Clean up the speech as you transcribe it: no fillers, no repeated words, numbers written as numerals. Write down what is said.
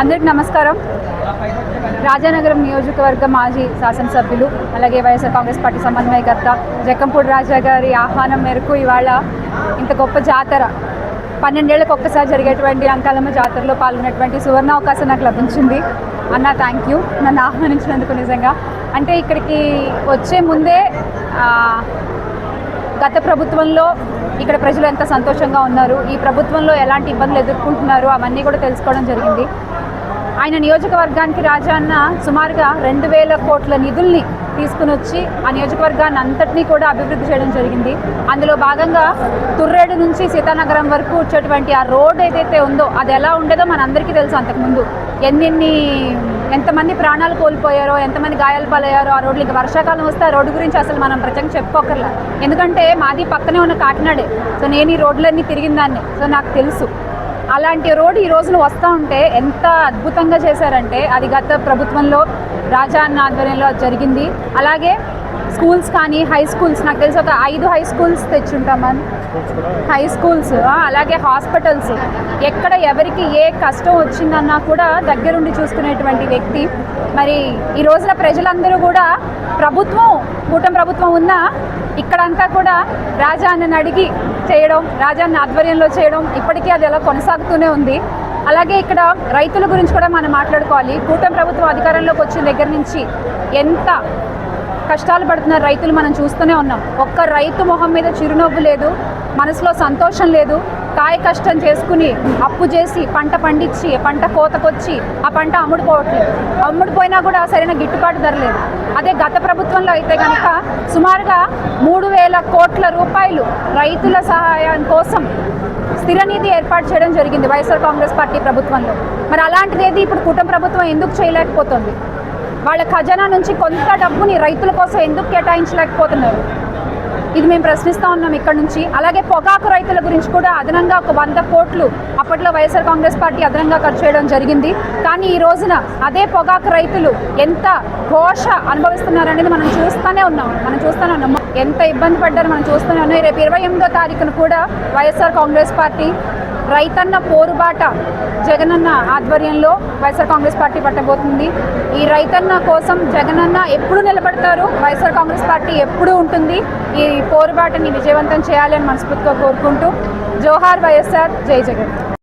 అందరికి నమస్కారం. రాజానగరం నియోజకవర్గ మాజీ శాసనసభ్యులు అలాగే వైఎస్ఆర్ కాంగ్రెస్ పార్టీ సమన్వయకర్త జక్కంపూడి రాజా గారి ఆహ్వానం మేరకు ఇవాళ ఇంత గొప్ప జాతర 12 ఏళ్ళకి ఒక్కసారి జరిగేటువంటి అంకాలమ్మ జాతరలో పాల్గొనేటువంటి సువర్ణ అవకాశం నాకు లభించింది. అన్న థ్యాంక్ యూ నన్ను ఆహ్వానించినందుకు. నిజంగా అంటే ఇక్కడికి వచ్చే ముందే గత ప్రభుత్వంలో ఇక్కడ ప్రజలు ఎంత సంతోషంగా ఉన్నారు, ఈ ప్రభుత్వంలో ఎలాంటి ఇబ్బందులు ఎదుర్కొంటున్నారు అవన్నీ కూడా తెలుసుకోవడం జరిగింది. ఆయన నియోజకవర్గానికి రాజన్న సుమారుగా 2000 కోట్ల నిధుల్ని తీసుకుని వచ్చి ఆ నియోజకవర్గాన్ని అంతటినీ కూడా అభివృద్ధి చేయడం జరిగింది. అందులో భాగంగా తుర్రేడు నుంచి సీతానగరం వరకు వచ్చేటువంటి ఆ రోడ్ ఏదైతే ఉందో అది ఎలా ఉండేదో మనందరికీ తెలుసు. అంతకుముందు ఎంతమంది ప్రాణాలు కోల్పోయారో, ఎంతమంది గాయాలు పాలయ్యారో ఆ రోడ్లు. ఇంకా వర్షాకాలం వస్తే ఆ రోడ్డు గురించి అసలు మనం ప్రత్యేకంగా చెప్పుకోకర్లా, ఎందుకంటే మాది పక్కనే ఉన్న కాకినాడే. సో నేను ఈ రోడ్లన్నీ తిరిగిన దాన్ని, సో నాకు తెలుసు. అలాంటి రోడ్డు ఈ రోజున వస్తూ ఉంటే ఎంత అద్భుతంగా చేశారంటే అది గత ప్రభుత్వంలో రాజా అన్న ఆధ్వర్యంలో జరిగింది. అలాగే స్కూల్స్ కానీ హై స్కూల్స్, నాకు తెలిసి ఒక 5 హై స్కూల్స్ తెచ్చుంటాం మనం. హై స్కూల్స్ అలాగే హాస్పిటల్స్, ఎక్కడ ఎవరికి ఏ కష్టం వచ్చిందన్నా కూడా దగ్గరుండి చూసుకునేటువంటి వ్యక్తి. మరి ఈ రోజున ప్రజలందరూ కూడా కూటమి ప్రభుత్వం ఉన్నా ఇక్కడంతా కూడా రాజా అన్నని అడిగి చేయడం, రాజా అన్న ఆధ్వర్యంలో చేయడం ఇప్పటికీ అది ఎలా కొనసాగుతూనే ఉంది. అలాగే ఇక్కడ రైతుల గురించి కూడా మనం మాట్లాడుకోవాలి. కూటమి ప్రభుత్వం అధికారంలోకి వచ్చిన దగ్గర నుంచి ఎంత కష్టాలు పడుతున్నారు రైతులు మనం చూస్తూనే ఉన్నాం. ఒక్క రైతు మొహం మీద చిరునవ్వు లేదు, మనసులో సంతోషం లేదు. కాయ కష్టం చేసుకుని అప్పు చేసి పంట పండించి పంట కోతకొచ్చి ఆ పంట అమ్ముడుపోయినా కూడా సరైన గిట్టుబాటు ధర లేదు. అదే గత ప్రభుత్వంలో అయితే కనుక సుమారుగా 3000 కోట్ల రూపాయలు రైతుల సహాయం కోసం స్థిర నిధి ఏర్పాటు చేయడం జరిగింది వైఎస్ఆర్ కాంగ్రెస్ పార్టీ ప్రభుత్వంలో. మరి అలాంటిది ఇప్పుడు కూటమి ప్రభుత్వం ఎందుకు చేయలేకపోతుంది? వాళ్ళ ఖజానా నుంచి కొంత డబ్బుని రైతుల కోసం ఎందుకు కేటాయించలేకపోతున్నారు? ఇది మేము ప్రశ్నిస్తూ ఉన్నాం ఇక్కడ నుంచి. అలాగే పొగాకు రైతుల గురించి కూడా అదనంగా ఒక 100 కోట్లు అప్పట్లో వైఎస్ఆర్ కాంగ్రెస్ పార్టీ అదనంగా ఖర్చు చేయడం జరిగింది. కానీ ఈ రోజున అదే పొగాకు రైతులు ఎంత ఘోష అనుభవిస్తున్నారనేది మనం చూస్తూనే ఉన్నాం. ఎంత ఇబ్బంది పడ్డారో మనం చూస్తూనే ఉన్నాం. రేపు 28వ తారీఖున కూడా వైఎస్ఆర్ కాంగ్రెస్ పార్టీ రైతన్న పోరుబాట జగనన్న ఆధ్వర్యంలో వైఎస్ఆర్ కాంగ్రెస్ పార్టీ పట్టబోతుంది. ఈ రైతన్న కోసం జగనన్న ఎప్పుడు నిలబడతారు, వైఎస్ఆర్ కాంగ్రెస్ పార్టీ ఎప్పుడూ ఉంటుంది. ఈ పోరుబాటని విజయవంతం చేయాలని మనస్ఫూర్తిగా కోరుకుంటూ జోహార్ వైఎస్ఆర్, జై జగన్.